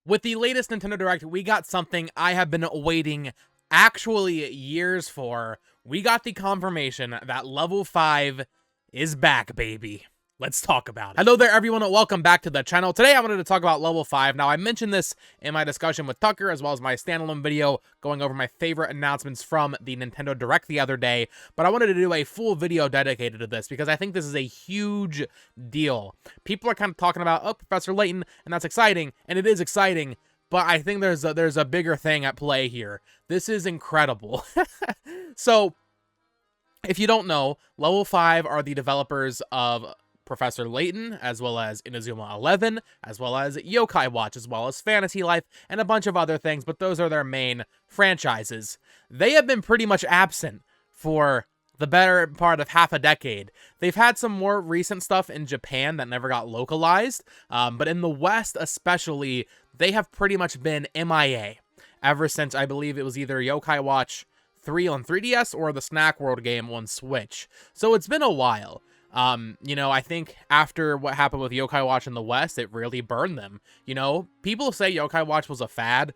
With the latest Nintendo Direct, we got something I have been waiting actually years for. We got the confirmation that Level 5 is back, baby. Let's talk about it. Hello there, everyone, and welcome back to the channel. Today, I wanted to talk about Level 5. Now, I mentioned this in my discussion with Tucker, as well as my standalone video going over my favorite announcements from the Nintendo Direct the other day, but I wanted to do a full video dedicated to this because I think this is a huge deal. People are kind of talking about, oh, Professor Layton, and that's exciting, and it is exciting, but I think there's a bigger thing at play here. This is incredible. So, if you don't know, Level 5 are the developers of Professor Layton, as well as Inazuma 11, as well as Yokai Watch, as well as Fantasy Life, and a bunch of other things, but those are their main franchises. They have been pretty much absent for the better part of half a decade. They've had some more recent stuff in Japan that never got localized, but in the West especially, they have pretty much been MIA ever since, I believe it was either Yokai Watch 3 on 3DS or the Snack World game on Switch. So it's been a while. You know, I think after what happened with Yokai Watch in the West, it really burned them. You know, people say Yokai Watch was a fad.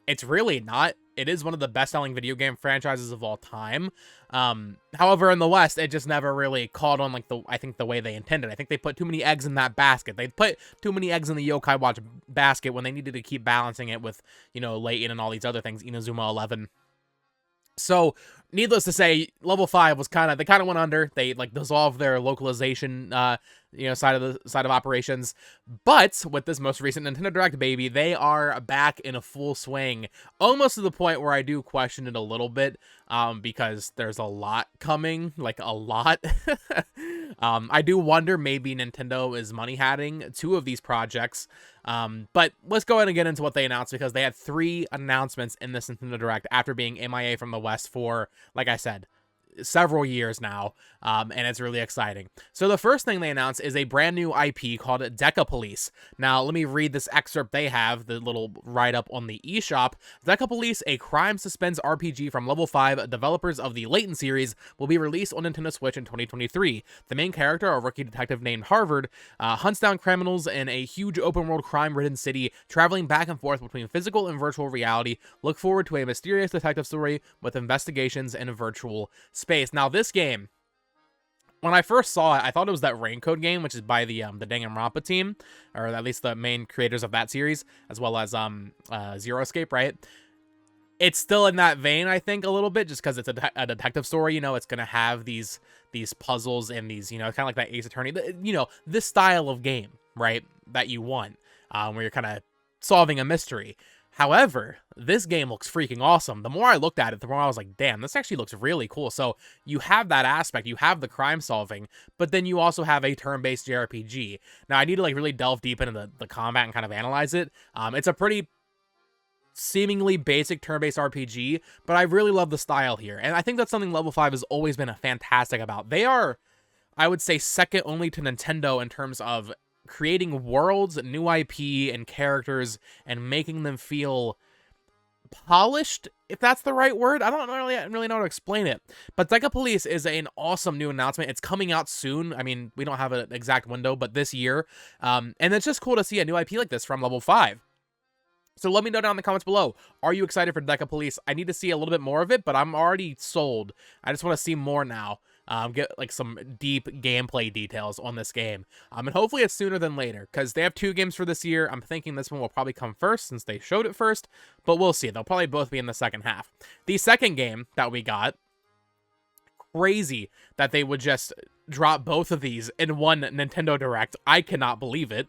It's really not. It is one of the best-selling video game franchises of all time. However, in the West, it just never really caught on like I think the way they intended. I think they put too many eggs in that basket. They put too many eggs in the Yokai Watch basket when they needed to keep balancing it with, you know, Layton and all these other things, Inazuma 11. So, needless to say, Level 5 was they kind of went under. They, like, dissolved their localization, you know, side of operations. But, with this most recent Nintendo Direct, baby, they are back in a full swing. Almost to the point where I do question it a little bit, because there's a lot coming, like, a lot. I do wonder maybe Nintendo is money-hatting 2 of these projects. But let's go ahead and get into what they announced, because they had 3 announcements in this Nintendo Direct after being MIA from the West for, like I said, several years now, and it's really exciting. So the first thing they announced is a brand new IP called DecaPolice. Now, let me read this excerpt they have, the little write-up on the eShop. DecaPolice, a crime suspense RPG from Level 5, developers of the Layton series, will be released on Nintendo Switch in 2023. The main character, a rookie detective named Harvard, hunts down criminals in a huge open-world crime-ridden city, traveling back and forth between physical and virtual reality. Look forward to a mysterious detective story with investigations in a virtual space. Now, this game, when I first saw it, I thought it was that Raincoat game, which is by the Danganronpa team, or at least the main creators of that series, as well as Zero Escape, right? It's still in that vein, I think, a little bit, just because it's a detective story. You know, it's gonna have these puzzles and these, you know, kind of like that Ace Attorney, you know, this style of game, right, that you want, where you're kind of solving a mystery. However, this game looks freaking awesome. The more I looked at it, the more I was like, damn, this actually looks really cool. So you have that aspect, you have the crime solving, but then you also have a turn-based JRPG. Now, I need to like really delve deep into the combat and kind of analyze it. It's a pretty seemingly basic turn-based RPG, but I really love the style here. And I think that's something Level 5 has always been fantastic about. They are, I would say, second only to Nintendo in terms of creating worlds, new IP, and characters, and making them feel polished, if that's the right word. I don't really know how to explain it. But DecaPolice is an awesome new announcement. It's coming out soon. I mean, we don't have an exact window, but this year. And it's just cool to see a new IP like this from Level 5. So let me know down in the comments below. Are you excited for DecaPolice? I need to see a little bit more of it, but I'm already sold. I just want to see more now. Get like some deep gameplay details on this game. And hopefully it's sooner than later, because they have 2 games for this year. I'm thinking this one will probably come first since they showed it first, but we'll see. They'll probably both be in the second half. The second game that we got, crazy that they would just drop both of these in one Nintendo Direct. I cannot believe it.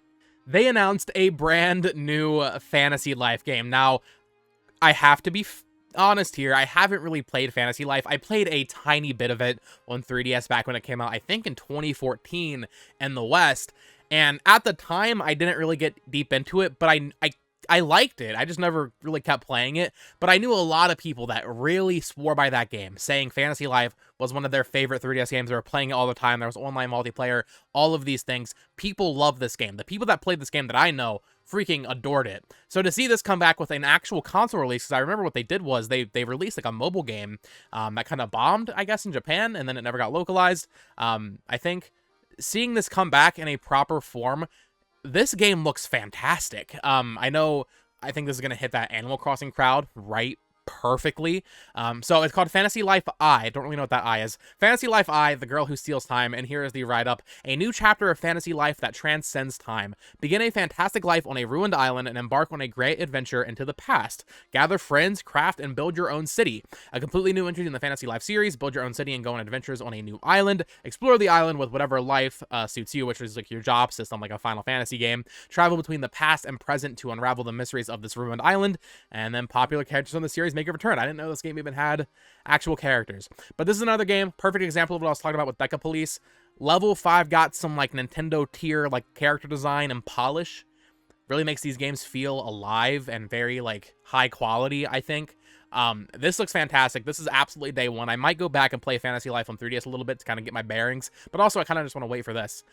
They announced a brand new Fantasy Life game. Now, I have to be honest here, I haven't really played Fantasy Life. I played a tiny bit of it on 3DS back when it came out, I think in 2014 in the West, and at the time, I didn't really get deep into it, but I liked it. I just never really kept playing it, but I knew a lot of people that really swore by that game, saying Fantasy Life was one of their favorite 3DS games. They were playing it all the time. There was online multiplayer, all of these things. People love this game. The people that played this game that I know freaking adored it. So to see this come back with an actual console release, because I remember what they did was they released like a mobile game that kind of bombed, I guess, in Japan, and then it never got localized. I think seeing this come back in a proper form, this game looks fantastic. I know I think this is going to hit that Animal Crossing crowd right perfectly. So it's called Fantasy Life I. Don't really know what that I is. Fantasy Life I, the girl who steals time, and here is the write-up. A new chapter of fantasy life that transcends time. Begin a fantastic life on a ruined island and embark on a great adventure into the past. Gather friends, craft, and build your own city. A completely new entry in the Fantasy Life series. Build your own city and go on adventures on a new island. Explore the island with whatever life suits you, which is like your job system, like a Final Fantasy game. Travel between the past and present to unravel the mysteries of this ruined island. And then popular characters on the series make a return. I didn't know this game even had actual characters. But this is another game, perfect example of what I was talking about with DecaPolice. Level 5 got some like Nintendo tier like character design and polish. Really makes these games feel alive and very like high quality, I think. This looks fantastic. This is absolutely day one. I might go back and play Fantasy Life on 3DS a little bit to kind of get my bearings, but also I kind of just want to wait for this.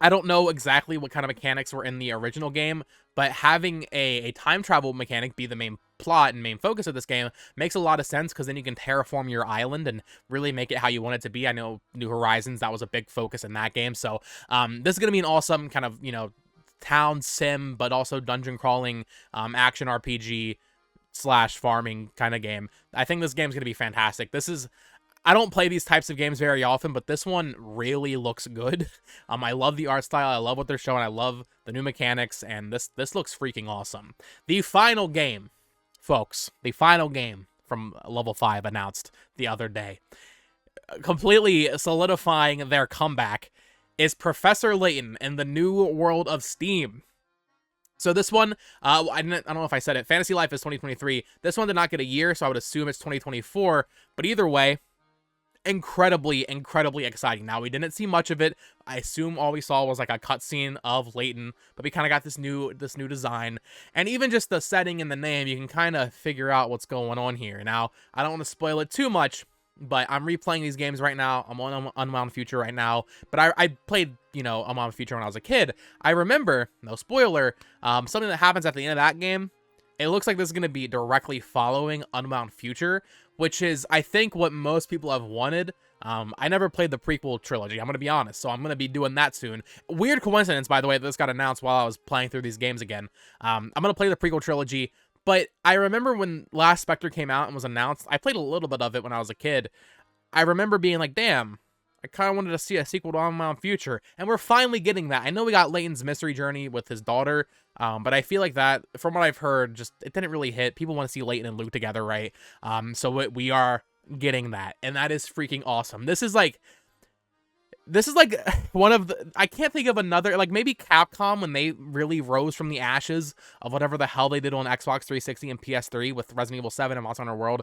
I don't know exactly what kind of mechanics were in the original game, but having a time travel mechanic be the main plot and main focus of this game makes a lot of sense, because then you can terraform your island and really make it how you want it to be. I know New Horizons, that was a big focus in that game. So this is going to be an awesome kind of, you know, town sim, but also dungeon crawling, action RPG / farming kind of game. I think this game's going to be fantastic. I don't play these types of games very often, but this one really looks good. I love the art style. I love what they're showing. I love the new mechanics, and this looks freaking awesome. The final game, folks, the final game from Level 5 announced the other day, completely solidifying their comeback, is Professor Layton in the new world of Steam. So this one, I don't know if I said it, Fantasy Life is 2023. This one did not get a year, so I would assume it's 2024. But either way, incredibly exciting. Now, we didn't see much of it. I assume all we saw was like a cutscene of Layton, but we kind of got this new design, and even just the setting and the name, you can kind of figure out what's going on here. Now, I don't want to spoil it too much, but I'm replaying these games right now. I'm on Unwound Future right now, but I played, you know, Unwound Future when I was a kid. I remember, no spoiler, something that happens at the end of that game. It looks like this is going to be directly following Unwound Future, which is, I think, what most people have wanted. I never played the prequel trilogy, I'm going to be honest, so I'm going to be doing that soon. Weird coincidence, by the way, that this got announced while I was playing through these games again. I'm going to play the prequel trilogy, but I remember when Last Spectre came out and was announced, I played a little bit of it when I was a kid. I remember being like, damn, I kind of wanted to see a sequel to Unwound Future, and we're finally getting that. I know we got Layton's mystery journey with his daughter, but I feel like that, from what I've heard, just it didn't really hit. People want to see Layton and Luke together, right? So we are getting that, and that is freaking awesome. This is like one of the, I can't think of another, like maybe Capcom when they really rose from the ashes of whatever the hell they did on Xbox 360 and PS3 with Resident Evil 7 and Monster Hunter World.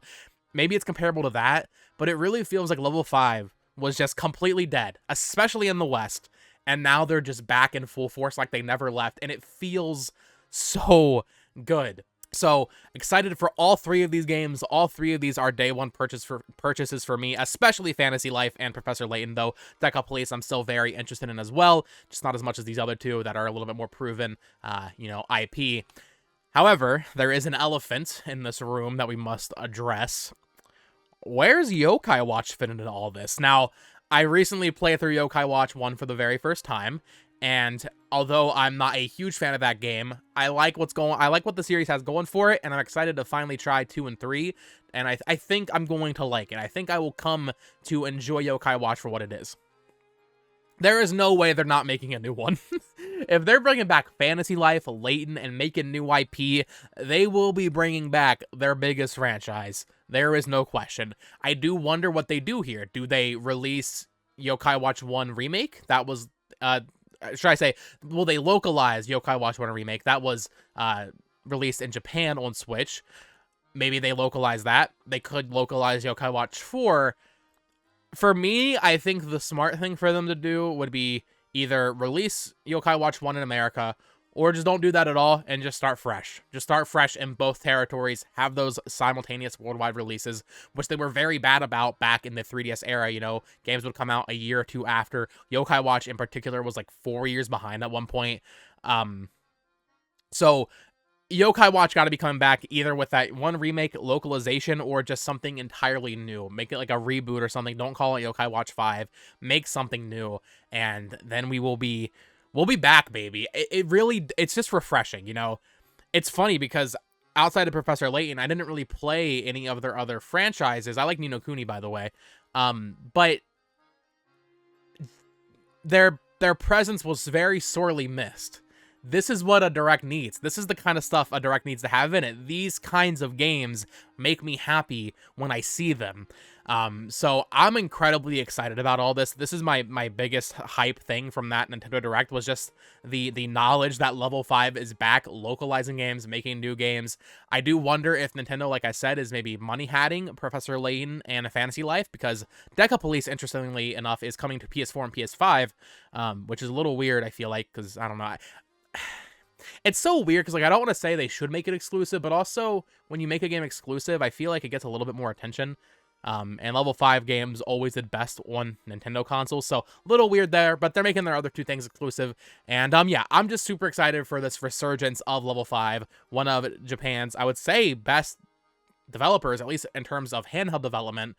Maybe it's comparable to that, but it really feels like Level 5 was just completely dead, especially in the West, and now they're just back in full force like they never left, and it feels so good. So excited for all three of these games. All three of these are day one purchases for me, especially Fantasy Life and Professor Layton, though DecaPolice I'm still very interested in as well, just not as much as these other two that are a little bit more proven, IP. However, there is an elephant in this room that we must address. Where's Yokai Watch fit into all this? Now, I recently played through Yokai Watch 1 for the very first time, and although I'm not a huge fan of that game, I like what the series has going for it, and I'm excited to finally try 2 and 3, and I think I'm going to like it. I think I will come to enjoy Yokai Watch for what it is. There is no way they're not making a new one. If they're bringing back Fantasy Life, Layton, and making new IP, they will be bringing back their biggest franchise. There is no question. I do wonder what they do here. Do they release Yokai Watch 1 Remake? That was, should I say, will they localize Yokai Watch 1 Remake? That was released in Japan on Switch. Maybe they localize that. They could localize Yokai Watch 4. For me, I think the smart thing for them to do would be either release Yokai Watch 1 in America, or just don't do that at all and just start fresh. Just start fresh in both territories, have those simultaneous worldwide releases, which they were very bad about back in the 3DS era. You know, games would come out a year or two after. Yokai Watch in particular was like 4 years behind at one point. So Yokai Watch got to be coming back either with that one remake localization or just something entirely new. Make it like a reboot or something. Don't call it Yokai Watch 5. Make something new, and then we'll be back, baby. It's just refreshing, you know. It's funny because outside of Professor Layton, I didn't really play any of their other franchises. I like Ni no Kuni, by the way. But their presence was very sorely missed. This is what a Direct needs. This is the kind of stuff a Direct needs to have in it. These kinds of games make me happy when I see them. So I'm incredibly excited about all this. This is my biggest hype thing from that Nintendo Direct, was just the knowledge that Level 5 is back, localizing games, making new games. I do wonder if Nintendo, like I said, is maybe money-hatting Professor Layton and A Fantasy Life, because DecaPolice, interestingly enough, is coming to PS4 and PS5, which is a little weird, I feel like, because, I don't know, it's so weird because, like, I don't want to say they should make it exclusive, but also when you make a game exclusive, I feel like it gets a little bit more attention. And Level 5 games always did best on Nintendo consoles, so a little weird there, but they're making their other two things exclusive. And yeah, I'm just super excited for this resurgence of Level 5, one of Japan's, I would say, best developers, at least in terms of handheld development.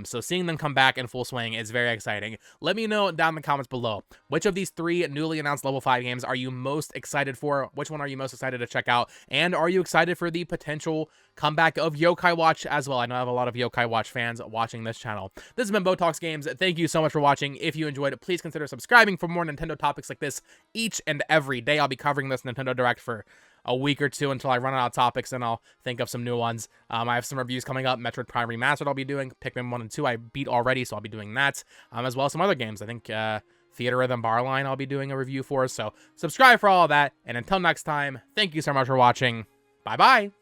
So seeing them come back in full swing is very exciting. Let me know down in the comments below, which of these 3 newly announced Level 5 games are you most excited for? Which one are you most excited to check out? And are you excited for the potential comeback of Yokai Watch as well? I know I have a lot of Yokai Watch fans watching this channel. This has been Botox Games. Thank you so much for watching. If you enjoyed it, please consider subscribing for more Nintendo topics like this each and every day. I'll be covering this Nintendo Direct for a week or two until I run out of topics, and I'll think of some new ones. I have some reviews coming up. Metroid Prime Remastered I'll be doing. Pikmin 1 and 2 I beat already, so I'll be doing that. As well as some other games. I think Theater Rhythm Barline I'll be doing a review for. So subscribe for all of that. And until next time, thank you so much for watching. Bye-bye.